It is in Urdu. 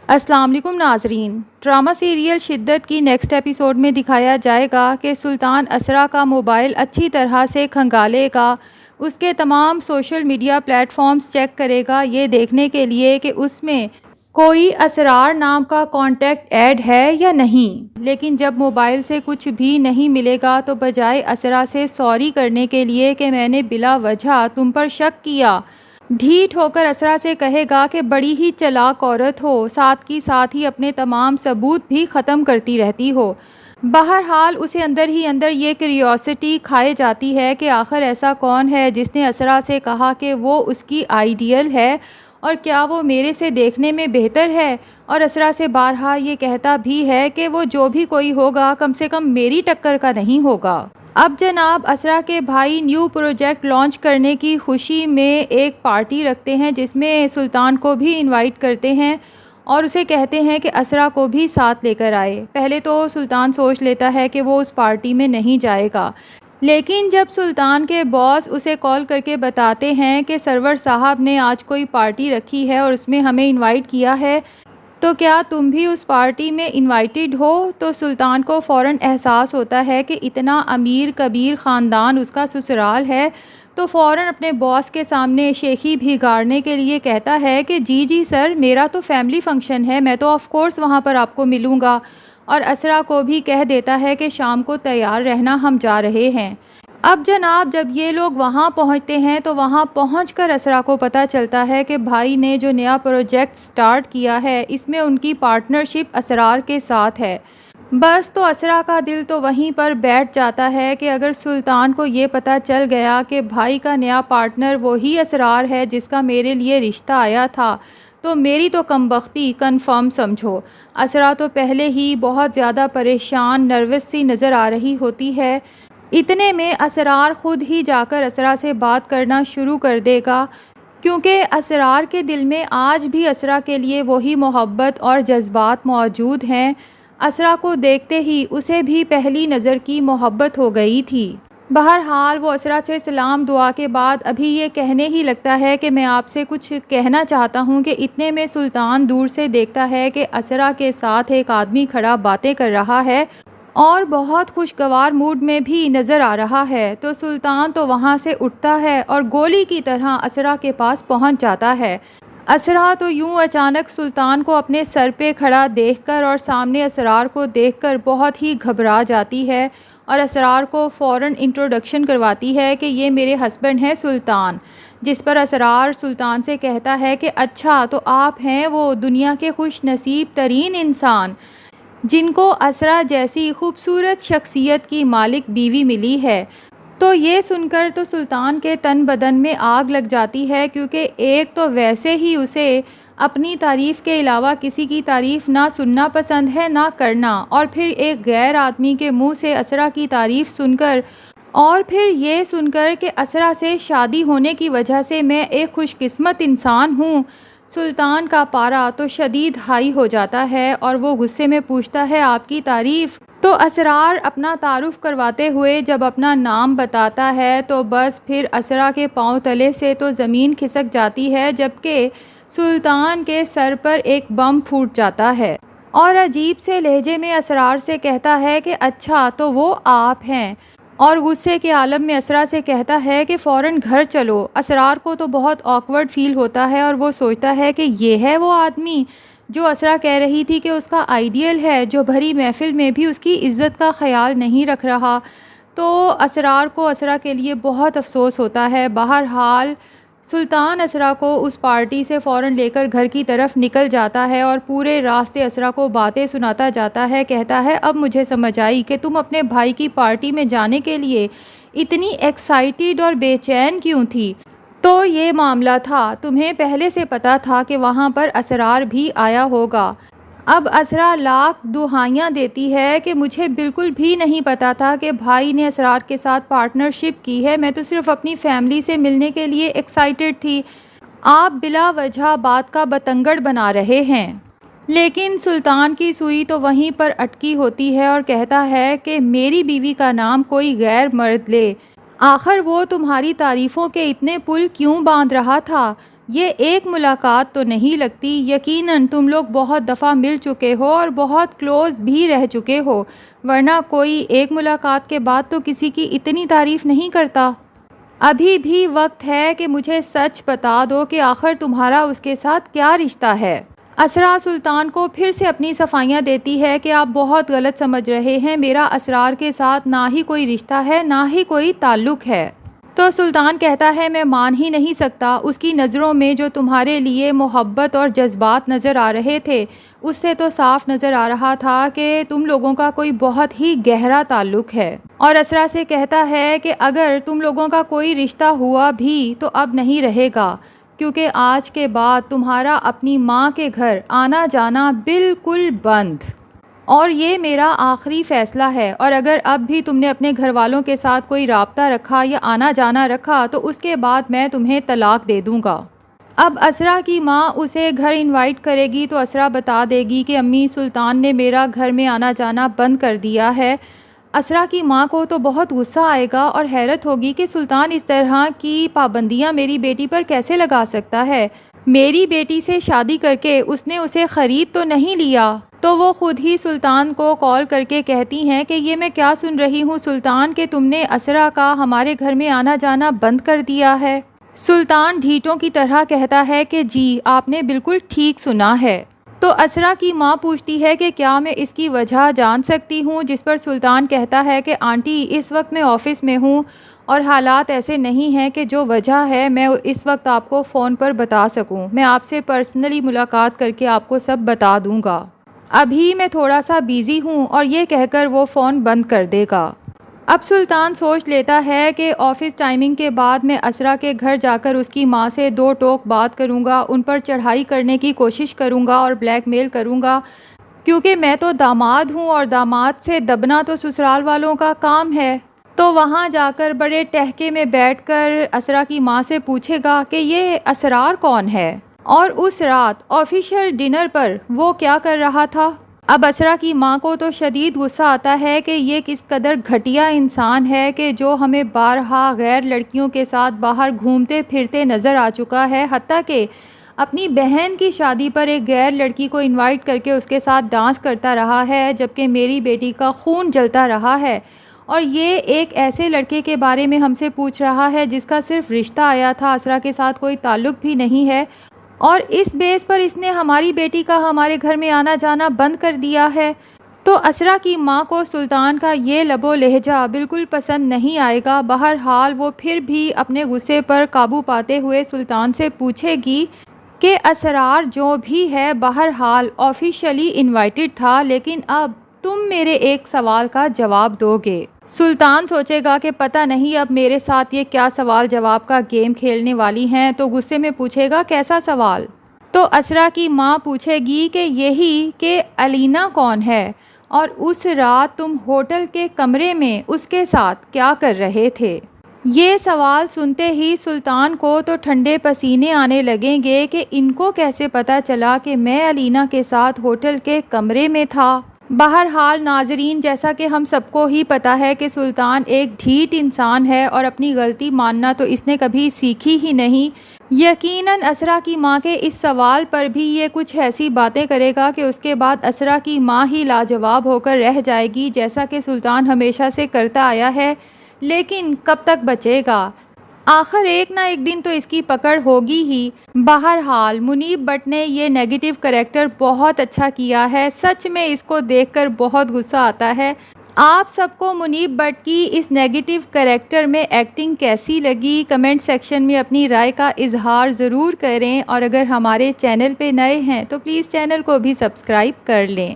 السلام علیکم ناظرین، ڈرامہ سیریل شدت کی نیکسٹ ایپیسوڈ میں دکھایا جائے گا کہ سلطان اسرا کا موبائل اچھی طرح سے کھنگالے گا، اس کے تمام social media platforms check کرے گا یہ دیکھنے کے لیے کہ اس میں کوئی اسرار نام کا کانٹیکٹ ایڈ ہے یا نہیں۔ لیکن جب موبائل سے کچھ بھی نہیں ملے گا تو بجائے اسرا سے سوری کرنے کے لیے کہ میں نے بلا وجہ تم پر شک کیا، ڈھیٹ ہو کر اسرا سے کہے گا کہ بڑی ہی چلاک عورت ہو، ساتھ کی ساتھ ہی اپنے تمام ثبوت بھی ختم کرتی رہتی ہو۔ بہرحال اسے اندر ہی اندر یہ کیوریوسٹی کھائے جاتی ہے کہ آخر ایسا کون ہے جس نے اسرا سے کہا کہ وہ اس کی آئیڈیل ہے اور کیا وہ میرے سے دیکھنے میں بہتر ہے، اور اسرا سے بارہا یہ کہتا بھی ہے کہ وہ جو بھی کوئی ہوگا کم سے کم میری ٹکر کا نہیں ہوگا۔ اب جناب اسرا کے بھائی نیو پروجیکٹ لانچ کرنے کی خوشی میں ایک پارٹی رکھتے ہیں جس میں سلطان کو بھی انوائٹ کرتے ہیں اور اسے کہتے ہیں کہ اسرا کو بھی ساتھ لے کر آئے۔ پہلے تو سلطان سوچ لیتا ہے کہ وہ اس پارٹی میں نہیں جائے گا، لیکن جب سلطان کے باس اسے کال کر کے بتاتے ہیں کہ سرور صاحب نے آج کوئی پارٹی رکھی ہے اور اس میں ہمیں انوائٹ کیا ہے، تو کیا تم بھی اس پارٹی میں انوائٹڈ ہو، تو سلطان کو فوراً احساس ہوتا ہے کہ اتنا امیر کبیر خاندان اس کا سسرال ہے، تو فوراً اپنے باس کے سامنے شیخی بھگاڑنے کے لیے کہتا ہے کہ جی سر، میرا تو فیملی فنکشن ہے، میں تو آف کورس وہاں پر آپ کو ملوں گا، اور اسرا کو بھی کہہ دیتا ہے کہ شام کو تیار رہنا، ہم جا رہے ہیں۔ اب جناب جب یہ لوگ وہاں پہنچتے ہیں تو وہاں پہنچ کر اسرا کو پتہ چلتا ہے کہ بھائی نے جو نیا پروجیکٹ سٹارٹ کیا ہے اس میں ان کی پارٹنرشپ اسرار کے ساتھ ہے۔ بس تو اسرا کا دل تو وہیں پر بیٹھ جاتا ہے کہ اگر سلطان کو یہ پتہ چل گیا کہ بھائی کا نیا پارٹنر وہی اسرار ہے جس کا میرے لیے رشتہ آیا تھا، تو میری تو کمبختی کنفرم سمجھو۔ اسرا تو پہلے ہی بہت زیادہ پریشان نروس سی نظر آ رہی ہوتی ہے، اتنے میں اسرار خود ہی جا کر اسرا سے بات کرنا شروع کر دے گا، کیونکہ اسرار کے دل میں آج بھی اسرا کے لیے وہی محبت اور جذبات موجود ہیں۔ اسرا کو دیکھتے ہی اسے بھی پہلی نظر کی محبت ہو گئی تھی۔ بہرحال وہ اسرا سے سلام دعا کے بعد ابھی یہ کہنے ہی لگتا ہے کہ میں آپ سے کچھ کہنا چاہتا ہوں کہ اتنے میں سلطان دور سے دیکھتا ہے کہ اسرا کے ساتھ ایک آدمی کھڑا باتیں کر رہا ہے اور بہت خوشگوار موڈ میں بھی نظر آ رہا ہے، تو سلطان تو وہاں سے اٹھتا ہے اور گولی کی طرح اسرا کے پاس پہنچ جاتا ہے۔ اسرا تو یوں اچانک سلطان کو اپنے سر پہ کھڑا دیکھ کر اور سامنے اسرار کو دیکھ کر بہت ہی گھبرا جاتی ہے اور اسرار کو فوراً انٹروڈکشن کرواتی ہے کہ یہ میرے ہسبینڈ ہیں سلطان، جس پر اسرار سلطان سے کہتا ہے کہ اچھا تو آپ ہیں وہ دنیا کے خوش نصیب ترین انسان جن کو اسرا جیسی خوبصورت شخصیت کی مالک بیوی ملی ہے۔ تو یہ سن کر تو سلطان کے تن بدن میں آگ لگ جاتی ہے، کیونکہ ایک تو ویسے ہی اسے اپنی تعریف کے علاوہ کسی کی تعریف نہ سننا پسند ہے نہ کرنا، اور پھر ایک غیر آدمی کے منہ سے اسرا کی تعریف سن کر اور پھر یہ سن کر کہ اسرا سے شادی ہونے کی وجہ سے میں ایک خوش قسمت انسان ہوں، سلطان کا پارا تو شدید ہائی ہو جاتا ہے اور وہ غصے میں پوچھتا ہے آپ کی تعریف؟ تو اسرار اپنا تعارف کرواتے ہوئے جب اپنا نام بتاتا ہے تو بس پھر اسرا کے پاؤں تلے سے تو زمین کھسک جاتی ہے، جبکہ سلطان کے سر پر ایک بم پھوٹ جاتا ہے اور عجیب سے لہجے میں اسرار سے کہتا ہے کہ اچھا تو وہ آپ ہیں، اور غصے کے عالم میں اسرا سے کہتا ہے کہ فوراً گھر چلو۔ اسرار کو تو بہت آکورڈ فیل ہوتا ہے اور وہ سوچتا ہے کہ یہ ہے وہ آدمی جو اسرا کہہ رہی تھی کہ اس کا آئیڈیل ہے، جو بھری محفل میں بھی اس کی عزت کا خیال نہیں رکھ رہا۔ تو اسرار کو اسرا کے لیے بہت افسوس ہوتا ہے۔ بہرحال سلطان اسرا کو اس پارٹی سے فوراً لے کر گھر کی طرف نکل جاتا ہے اور پورے راستے اسرا کو باتیں سناتا جاتا ہے، کہتا ہے اب مجھے سمجھ آئی کہ تم اپنے بھائی کی پارٹی میں جانے کے لیے اتنی ایکسائٹیڈ اور بے چین کیوں تھی۔ تو یہ معاملہ تھا، تمہیں پہلے سے پتا تھا کہ وہاں پر اسرار بھی آیا ہوگا۔ اب اسرا لاکھ دہائیاں دیتی ہے کہ مجھے بالکل بھی نہیں پتا تھا کہ بھائی نے اسرار کے ساتھ پارٹنرشپ کی ہے، میں تو صرف اپنی فیملی سے ملنے کے لیے ایکسائٹیڈ تھی، آپ بلا وجہ بات کا بتنگڑ بنا رہے ہیں۔ لیکن سلطان کی سوئی تو وہیں پر اٹکی ہوتی ہے اور کہتا ہے کہ میری بیوی کا نام کوئی غیر مرد لے، آخر وہ تمہاری تعریفوں کے اتنے پل کیوں باندھ رہا تھا؟ یہ ایک ملاقات تو نہیں لگتی، یقیناً تم لوگ بہت دفعہ مل چکے ہو اور بہت کلوز بھی رہ چکے ہو، ورنہ کوئی ایک ملاقات کے بعد تو کسی کی اتنی تعریف نہیں کرتا۔ ابھی بھی وقت ہے کہ مجھے سچ بتا دو کہ آخر تمہارا اس کے ساتھ کیا رشتہ ہے۔ اسرا سلطان کو پھر سے اپنی صفائیاں دیتی ہے کہ آپ بہت غلط سمجھ رہے ہیں، میرا اسرار کے ساتھ نہ ہی کوئی رشتہ ہے نہ ہی کوئی تعلق ہے۔ تو سلطان کہتا ہے میں مان ہی نہیں سکتا، اس کی نظروں میں جو تمہارے لیے محبت اور جذبات نظر آ رہے تھے اس سے تو صاف نظر آ رہا تھا کہ تم لوگوں کا کوئی بہت ہی گہرا تعلق ہے۔ اور اسرا سے کہتا ہے کہ اگر تم لوگوں کا کوئی رشتہ ہوا بھی تو اب نہیں رہے گا، کیونکہ آج کے بعد تمہارا اپنی ماں کے گھر آنا جانا بالکل بند، اور یہ میرا آخری فیصلہ ہے، اور اگر اب بھی تم نے اپنے گھر والوں کے ساتھ کوئی رابطہ رکھا یا آنا جانا رکھا تو اس کے بعد میں تمہیں طلاق دے دوں گا۔ اب اسرا کی ماں اسے گھر انوائٹ کرے گی تو اسرا بتا دے گی کہ امی سلطان نے میرا گھر میں آنا جانا بند کر دیا ہے۔ اسرا کی ماں کو تو بہت غصہ آئے گا اور حیرت ہوگی کہ سلطان اس طرح کی پابندیاں میری بیٹی پر کیسے لگا سکتا ہے، میری بیٹی سے شادی کر کے اس نے اسے خرید تو نہیں لیا۔ تو وہ خود ہی سلطان کو کال کر کے کہتی ہیں کہ یہ میں کیا سن رہی ہوں سلطان، کہ تم نے اسرا کا ہمارے گھر میں آنا جانا بند کر دیا ہے۔ سلطان ڈھیٹوں کی طرح کہتا ہے کہ جی آپ نے بالکل ٹھیک سنا ہے۔ تو اسرا کی ماں پوچھتی ہے کہ کیا میں اس کی وجہ جان سکتی ہوں، جس پر سلطان کہتا ہے کہ آنٹی اس وقت میں آفس میں ہوں اور حالات ایسے نہیں ہیں کہ جو وجہ ہے میں اس وقت آپ کو فون پر بتا سکوں، میں آپ سے پرسنلی ملاقات کر کے آپ کو سب بتا دوں گا، ابھی میں تھوڑا سا بیزی ہوں، اور یہ کہہ کر وہ فون بند کر دے گا۔ اب سلطان سوچ لیتا ہے کہ آفس ٹائمنگ کے بعد میں اسرا کے گھر جا کر اس کی ماں سے دو ٹوک بات کروں گا، ان پر چڑھائی کرنے کی کوشش کروں گا اور بلیک میل کروں گا، کیونکہ میں تو داماد ہوں اور داماد سے دبنا تو سسرال والوں کا کام ہے۔ تو وہاں جا کر بڑے ٹہکے میں بیٹھ کر اسرا کی ماں سے پوچھے گا کہ یہ اسرار کون ہے، اور اس رات آفیشیل ڈنر پر وہ کیا کر رہا تھا۔ اب اسرا کی ماں کو تو شدید غصہ آتا ہے کہ یہ کس قدر گھٹیا انسان ہے کہ جو ہمیں بارہا غیر لڑکیوں کے ساتھ باہر گھومتے پھرتے نظر آ چکا ہے، حتیٰ کہ اپنی بہن کی شادی پر ایک غیر لڑکی کو انوائٹ کر کے اس کے ساتھ ڈانس کرتا رہا ہے، جبکہ میری بیٹی کا خون جلتا رہا ہے، اور یہ ایک ایسے لڑکے کے بارے میں ہم سے پوچھ رہا ہے جس کا صرف رشتہ آیا تھا، اسرا کے ساتھ کوئی تعلق بھی نہیں ہے، اور اس بیس پر اس نے ہماری بیٹی کا ہمارے گھر میں آنا جانا بند کر دیا ہے۔ تو اسرا کی ماں کو سلطان کا یہ لب و لہجہ بالکل پسند نہیں آئے گا، بہرحال وہ پھر بھی اپنے غصے پر قابو پاتے ہوئے سلطان سے پوچھے گی کہ اسرار جو بھی ہے بہرحال آفیشیلی انوائٹڈ تھا، لیکن اب تم میرے ایک سوال کا جواب دو گے۔ سلطان سوچے گا کہ پتہ نہیں اب میرے ساتھ یہ کیا سوال جواب کا گیم کھیلنے والی ہیں، تو غصے میں پوچھے گا کیسا سوال؟ تو اسرا کی ماں پوچھے گی کہ یہی کہ علینا کون ہے، اور اس رات تم ہوٹل کے کمرے میں اس کے ساتھ کیا کر رہے تھے۔ یہ سوال سنتے ہی سلطان کو تو ٹھنڈے پسینے آنے لگیں گے کہ ان کو کیسے پتہ چلا کہ میں علینا کے ساتھ ہوٹل کے کمرے میں تھا۔ بہرحال ناظرین، جیسا کہ ہم سب کو ہی پتہ ہے کہ سلطان ایک ڈھیٹ انسان ہے اور اپنی غلطی ماننا تو اس نے کبھی سیکھی ہی نہیں۔ یقیناً اسرا کی ماں کے اس سوال پر بھی یہ کچھ ایسی باتیں کرے گا کہ اس کے بعد اسرا کی ماں ہی لاجواب ہو کر رہ جائے گی، جیسا کہ سلطان ہمیشہ سے کرتا آیا ہے، لیکن کب تک بچے گا؟ آخر ایک نہ ایک دن تو اس کی پکڑ ہوگی ہی۔ بہرحال منیب بٹ نے یہ نیگیٹو کریکٹر بہت اچھا کیا ہے، سچ میں اس کو دیکھ کر بہت غصہ آتا ہے۔ آپ سب کو منیب بٹ کی اس نیگیٹو کریکٹر میں ایکٹنگ کیسی لگی؟ کمنٹ سیکشن میں اپنی رائے کا اظہار ضرور کریں، اور اگر ہمارے چینل پہ نئے ہیں تو پلیز چینل کو بھی سبسکرائب کر لیں۔